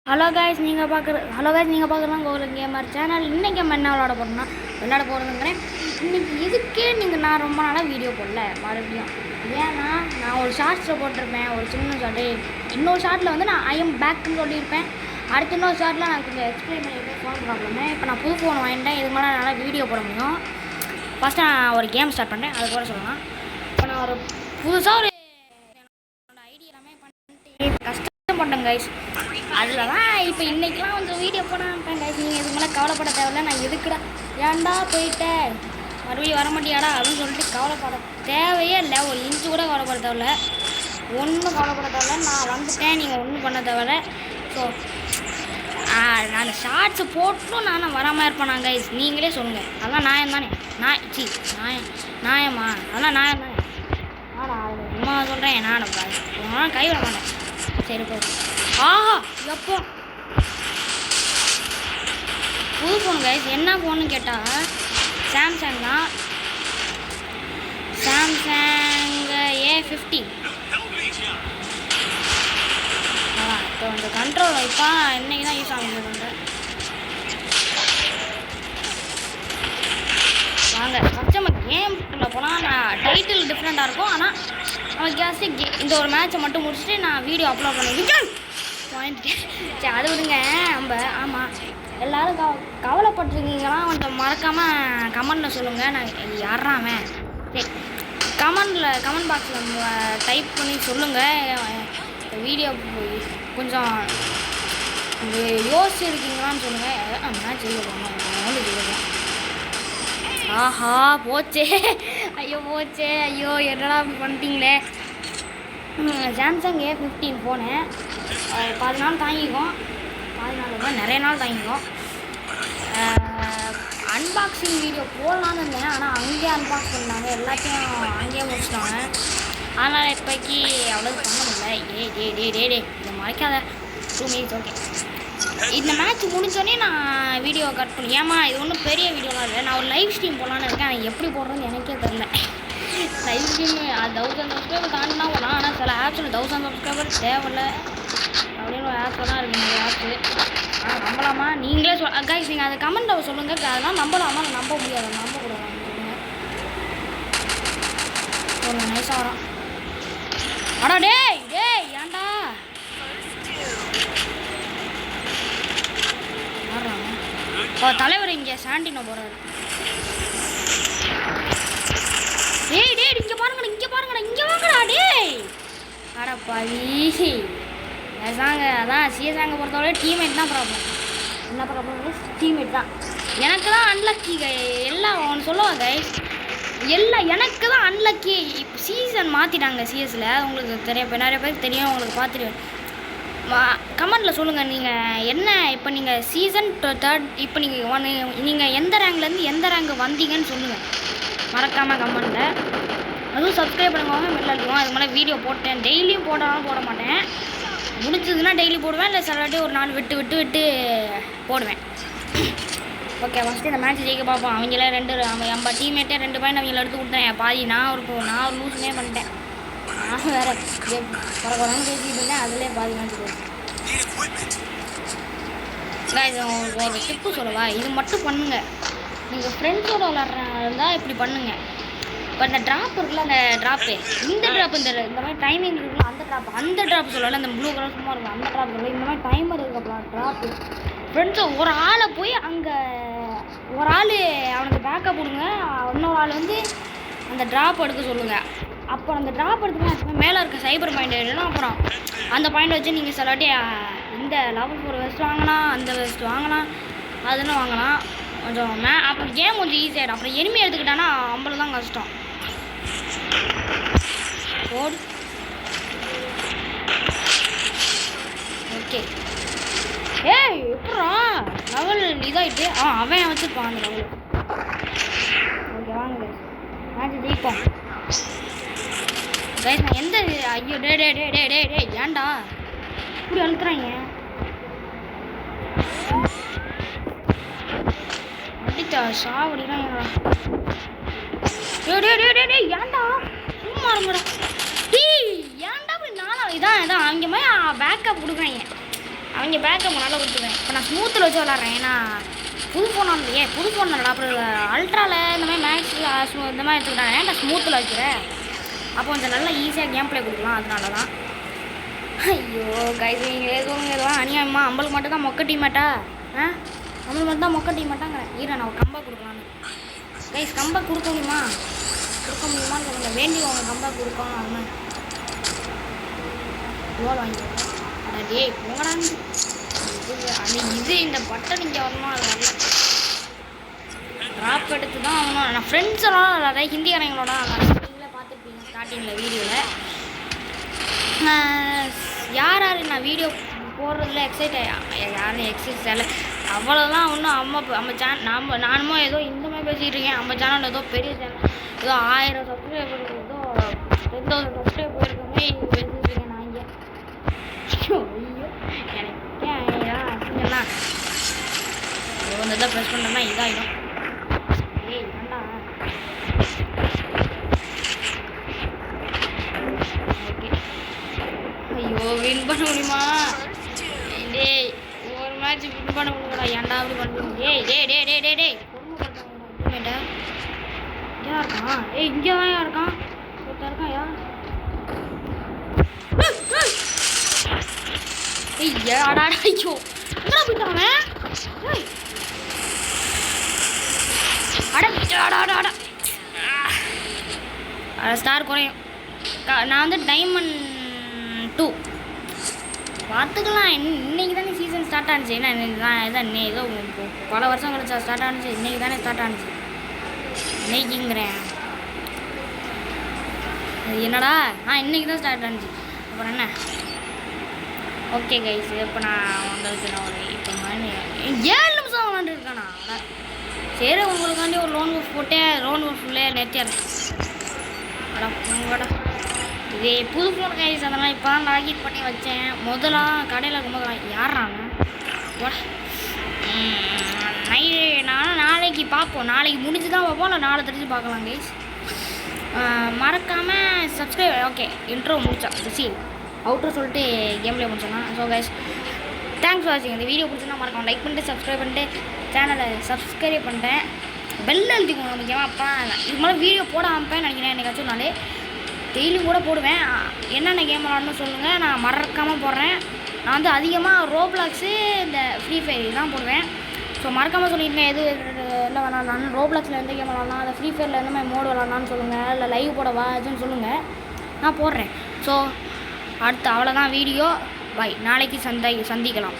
Hello guys நீங்கள் பார்க்குறதான் Gokul gamer channel. இன்றைக்கி நம்ம என்ன விளையாட போகிறதுங்கிறேன். இன்றைக்கி இதுக்கே நான் ரொம்ப நாளாக வீடியோ போடல மறுபடியும். ஏன்னா நான் ஒரு ஷார்ட்ஸில் போட்டிருப்பேன், ஒரு சின்ன ஷார்ட்டு. இன்னொரு ஷார்ட்டில் நான் ஐ எம் பேக்குன்னு சொல்லியிருப்பேன். அடுத்த இன்னொரு ஷார்ட்டில் நான் கொஞ்சம் எக்ஸ்பிளைன் பண்ணியிருப்பேன் ஃபோன் ப்ராப்ளம்னு. இப்போ நான் புது ஃபோன் வாங்கிட்டேன், இதுக்கு மேலே நல்லா வீடியோ போட முடியும். ஃபஸ்ட்டு நான் ஒரு கேம் ஸ்டார்ட் பண்ணுறேன், அது கூட சொல்லலாம். இப்போ நான் ஒரு புதுசாக ஒரு ஐடியா எல்லாமே பண்ணிட்டு கஷ்டப்பட்டேன் கைஸ். அதில் தான் இப்போ இன்றைக்கெலாம் வீடியோ போடாமல் கைஸ். நீங்கள் இதுக்கு மேலே கவலைப்பட தேவையில்ல. நான் எதுக்குடா ஏன்டா போயிட்டேன் மறுபடியும் வர மாட்டியாடா அப்படின்னு சொல்லிட்டு கவலைப்பட தேவையே இல்லை. ஒரு இன்ச்சு கூட கவலைப்பட தேவையில்ல, ஒன்றும் கவலைப்பட தேவையில்ல. நான் வந்துட்டேன், நீங்கள் ஒன்றும் பண்ண தேவையில்ல. ஸோ நான் ஷார்ட்ஸு போட்டும் நான் வராமல் இருப்பேன் கைஸ். நீங்களே சொல்லுங்கள், அதெல்லாம் நியாயம் தானே? நியாயமா? அதெல்லாம் நியாயம் தானே? சும்மா சொல்கிறேன், நான் கைவிட மாட்டேன். சரி போ. ஆஹா எப்போ புது ஃபோன் கைஸ். என்ன ஃபோன்னு கேட்டால் சாம்சங் தான். Samsung A50. இப்போ இந்த கண்ட்ரோல் வைப்பா இன்றைக்கி தான் யூஸ் ஆகுது. வாங்க ஃபஸ்ட்டு நம்ம கேம்குள்ளே போனால் நான் டைட்டில் டிஃப்ரெண்ட்டாக இருக்கும். ஆனால் நம்ம ஜாஸ்தி இந்த ஒரு மேட்சை மட்டும் முடிச்சுட்டு நான் வீடியோ அப்லோட் பண்ணிவிட்டேன். சரி அது விடுங்க. நம்ம ஆமாம் எல்லோரும் கவலைப்பட்டுருக்கீங்கன்னா கொஞ்சம் மறக்காமல் கமெண்டில் சொல்லுங்கள். நான் யாராமன் சரி கமெண்ட் பாக்ஸில் டைப் பண்ணி சொல்லுங்கள். வீடியோ கொஞ்சம் யோசிச்சுருக்கீங்களான்னு சொல்லுங்கள். மேட்ச் ஜெயிக்கலாம். ஆஹா போச்சே, ஐயோ என்னடா பண்ணிட்டீங்களே. சாம்சங் A15 ஃபோனு 10 நாள் தாங்கிக்கும். 10 நாள் நிறைய நாள் தாங்கிக்கும். அன்பாக்சிங் வீடியோ போடலான்னு இருந்தேன், ஆனால் அங்கேயே அன்பாக்ஸ் பண்ணாங்க, எல்லாத்தையும் அங்கேயே முடிச்சிட்டாங்க. அதனால் இப்போக்கி அவ்வளோ பண்ண முடியல. டே இதை மறைக்காத 2 minutes. ஓகே, இந்த மேட்ச் முடிஞ்சோடனே நான் வீடியோ கட் பண்ணி. ஏமா இது ஒன்றும் பெரிய வீடியோலாம் இல்லை, நான் ஒரு லைவ் ஸ்ட்ரீம் போடலான்னு இருக்கேன். ஆனால் எப்படி போடுறதுன்னு எனக்கே தெரில. லைவ் ஸ்ட்ரீம் 1000 சப்ஸ்கிரைபர் தாண்டினா போகலாம், ஆனால் சில ஆப்ஸில் 1000 சப்ஸ்கிரைபர் தேவையில்லை அப்படின்னு ஒரு ஆப்ஸில் தான் இருக்குது நிறைய ஆப்ஸு. ஆனால் நம்பலாமா? நீங்களே கைஸ் நீங்கள் அதை கமெண்ட்டில் சொல்லுங்கள். அதெல்லாம் நம்பலாமா? நம்ப முடியாது, நம்பக்கூடாது சொல்லுங்கள். ஒரு நைஸாக வரோம். அடா டேய் ஏன்டா தலைவர் இங்கே சாண்டினோ போகிறாரு. டேய் இங்கே பாருங்கடா இங்கே வாங்கடா டேய். அடப்பாவி பேசாங்க. அதான் சிஎஸ்ஆங்க பொறுத்தவரை டீம்மேட் தான் ப்ராப்ளம். என்ன ப்ராப்ளம்? டீம்மேட் தான். எனக்கு தான் அன்லக்கி எல்லாம் ஒன்று சொல்லுவாங்க கைஸ். எனக்கு தான் அன்லக்கி. இப்போ சீசன் மாற்றிட்டாங்க சிஎஸில். உங்களுக்கு தெரியும், நிறைய பேருக்கு தெரியும், உங்களுக்கு பார்த்துட்டு கமெண்டில் சொல்லுங்கள். நீங்கள் என்ன இப்போ நீங்கள் சீசன் 3 இப்போ நீங்கள் எந்த ரேங்க்லேருந்து எந்த ரேங்க் வந்தீங்கன்னு சொல்லுங்கள் மறக்காமல் கமெண்டில். அதுவும் சப்ஸ்கிரைப் பண்ணுவாங்க, மெல்ல அடிக்குவோம். அது மாதிரி வீடியோ போட்டேன், டெய்லியும் போடாலும் போட மாட்டேன். முடிச்சதுன்னா டெய்லி போடுவேன், இல்லை சில வாட்டி ஒரு நாள் விட்டு போடுவேன். ஓகே, ஃபஸ்ட்டு இந்த மேட்ச் ஜெயிக்க பார்ப்போம். அவங்களே நம்ம டீம்மேட்டே 2 பாயிண்ட் அவங்கள எடுத்து கொடுத்தேன். பாதி நான் ஒரு லூஸ்னே பண்ணிட்டேன். நான் வேறு குறைன்னு பேசிக்கிட்டு இருக்கேன், அதிலே பாதி மேட்ச் போடுவேன். ஒரு டிப்பு சொல்லவா? இது மட்டும் பண்ணுங்கள். நீங்கள் ஃப்ரெண்ட்ஸோட விளாட்றதா இப்படி பண்ணுங்கள். இப்போ இந்த ட்ராப் இருக்குல்ல, அந்த ட்ராப்பு இந்த மாதிரி டைமிங் இருக்குல்ல, அந்த ட்ராப் சொல்லலை. இந்த ப்ளூ கலர் சும்மா இருக்கும் அந்த ட்ராப் சொல்லலை. இந்த மாதிரி டைமர் இருக்கப்பலாம் ட்ராப்பு. ஃப்ரெண்ட்ஸை ஒரு ஆளை போய் அங்கே ஒரு ஆள் அவனுக்கு பேக்கப் கொடுங்க, இன்னொரு ஆள் அந்த ட்ராப் எடுக்க சொல்லுங்கள். அப்புறம் அந்த ட்ராப் எடுத்துக்கலாம் மேலே இருக்க சைபர் பாயிண்ட் இல்லைன்னா அப்புறம் அந்த பாயிண்ட் வச்சு நீங்கள் சில வாட்டி இந்த லெவல் 4 வெஸ்ட் வாங்கலாம், அந்த வெஸ்ட் வாங்கலாம், அதெல்லாம் வாங்கலாம். கொஞ்சம் அப்புறம் கேம் கொஞ்சம் ஈஸியாகிடும். அப்புறம் எனிமி எடுத்துக்கிட்டானா அவ்வளோ தான் கஷ்டம். போடு. ஓகே எப்படா லெவல் இதாகிட்டு அவன் வச்சுருப்பான் அந்த லெவல். ஓகே வாங்க மேட்ச் ஜெயிப்போம் கைஸ். நான் எந்த ஐயோ டே ஏன்டா இப்படி அழுத்துறாங்க? அடித்தா சாவடிலாம் ஏன்டா சும்மா இருங்கடா. ஏன்டா இப்படி நானும் இதான் அவங்க மாதிரி பேக்கப் கொடுக்குறாங்க. அவங்க பேக்கப் நல்லா கொடுத்துருவேன். இப்போ நான் ஸ்மூத்தில் வச்சு விளாட்றேன். ஏன்னா புது ஃபோன் இல்லையே, புது ஃபோன் இல்லை. அப்புறம் அல்ட்ராவில் இந்த மாதிரி மேக்ஸ் இந்த மாதிரி எடுத்துக்கிட்டாங்க. நான் ஸ்மூத்தில் வைக்கிறேன். அப்போ கொஞ்சம் நல்லா ஈஸியாக கேம் ப்ளே கொடுக்கலாம். அதனால தான். ஐயோ கைஸ் நீங்களே சொல்லுங்க, இதெல்லாம் அநியாயமா? நம்மளுக்கு மட்டும் தான் மொக்க டீமேட்டா? நம்மளுக்கு மட்டும் தான் மொக்க டீமேட்டாங்கிறேன். நான் ஒரு கம்பா கொடுக்கலான்னு கைஸ். கம்பா கொடுக்க முடியுமான்னு சொல்லுங்கள். வேண்டியவங்க கம்பா கொடுக்கணும். அவன் கோல் வாங்கிடுவோம். டேய் போங்கடான்னு இது இந்த பட்டன் இங்கே வரணும். அது வரல. ட்ராப் எடுத்து தான் ஆகணும். நான் ஃப்ரெண்ட்ஸெல்லாம் நிறைய ஹிந்திக்காரங்களோட நீங்களே பார்த்துருப்பீங்க ஸ்டார்டிங்கில் வீடியோவில். யார் நான் வீடியோ போடுறதுல எக்ஸைட் யாரும் எக்ஸைட் இல்லை அவ்வளோதான். ஒன்றும் நானுமோ ஏதோ இந்த மாதிரி பேசிகிட்டு இருக்கேன். நம்ம சேனல் ஏதோ பெரிய சேனல், ஏதோ 1000 சப்ஸ்கிரைபர், ஏதோ 10,000 சப்ஸ்கிரைபர் போயிருக்கோமே பேசிட்டு இருக்கேன் நான் இங்கே. ஐயோ எனக்கே அசிங்கண்ணா இந்த இதை ப்ரெஸ் பண்ணோம்னா இதாகிடும். ஏய் வேண்டா. ஓகே. ஐயோ வின் பண்ண முடியுமா? டேய் ஒரு மேட்ச் வின் பண்ண முடியுங்களா? ஏன்டா அப்படி பண்ணுறீங்க? டேய் பொறுமைப்பட்டாங்க. யார் இருக்கான்? இங்கே தான் யார் இருக்கான்? ஒருத்தர் இருக்கான். யார்? அடா ஐயோ என்ன போயிட்டாங்க? ஸ்டார் குறையும். நான் வந்து டைமண்ட் 2 பார்த்துக்கலாம். இன்னைக்கு தானே சீசன் ஸ்டார்ட் ஆனிச்சு. இதான் ஏதோ பல வருஷம் கழிச்சா ஸ்டார்ட் ஆனிச்சு. இன்னைக்கு தானே ஸ்டார்ட் ஆனிச்சு. இன்னைக்குங்கிறேன் என்னடா? இன்னைக்கு தான் ஸ்டார்ட் ஆனிச்சு. அப்புறம் என்ன? ஓகே கைஸ், இப்போ நான் உங்களுக்கு ஒரு இப்போ 7 நிமிஷம் விளாண்டுருக்கானா? சரி உங்களுக்காண்டி ஒரு லோன் ஒர்க் போட்டு லோன் ஒர்க் ஃபுல்லே நிறுத்திடுறேன். உங்களோட இது புது ஃபோன் கைஸ். அதெல்லாம் இப்போ தான் லாகின் பண்ணி வச்சேன். முதலாம் கடையில் இருக்கும்போது யாராங்க நாளைக்கு பார்ப்போம். நாளைக்கு முடிஞ்சு தான் பார்ப்போம், இல்லை நாளை தெரிஞ்சு பார்க்கலாம் கைஸ். மறக்காமல் சப்ஸ்கிரைப். ஓகே இன்ட்ரோ முடிச்சா சி அவுட்ரோ சொல்லிட்டு கேம்லேயே முடிச்சிடலாம். ஸோ கைஸ் தேங்க்ஸ் ஃபார் வாட்சிங். இந்த வீடியோ பிடிச்சிருந்தா மறக்காம லைக் பண்ணிட்டு சப்ஸ்கிரைப் பண்ணிட்டு சேனலை சப்ஸ்கிரைப் பண்ணிட்டேன். பெல் அழுத்திக்கோங்க முக்கியமாக. அப்போ இது மாதிரி வீடியோ போட ஆரம்பிப்பேன் நினைக்கிறேன். என்னைக்காச்சும் நாள் டெய்லி கூட போடுவேன். என்னென்ன கேம் விளாட்ணுன்னு சொல்லுங்கள், நான் மறக்காமல் போடுறேன். நான் வந்து அதிகமாக ரோப்ளாக்ஸு இந்த ஃப்ரீ ஃபயர் தான் போடுவேன். ஸோ மறக்காமல் சொல்லியிருக்கேன் எது எல்லாம் விளாட்லான்னு. ரோப்ளாக்ஸில் எந்த கேம் விளாட்லாம், அதை ஃப்ரீ ஃபயரில் எந்த மாதிரி மோடு விளாட்லான்னு சொல்லுங்கள், இல்லை லைவ் போடவா எதுன்னு சொல்லுங்கள், நான் போடுறேன். ஸோ அடுத்து அவ்வளோதான் வீடியோ. பாய். நாளைக்கு சந்திக்கலாம்.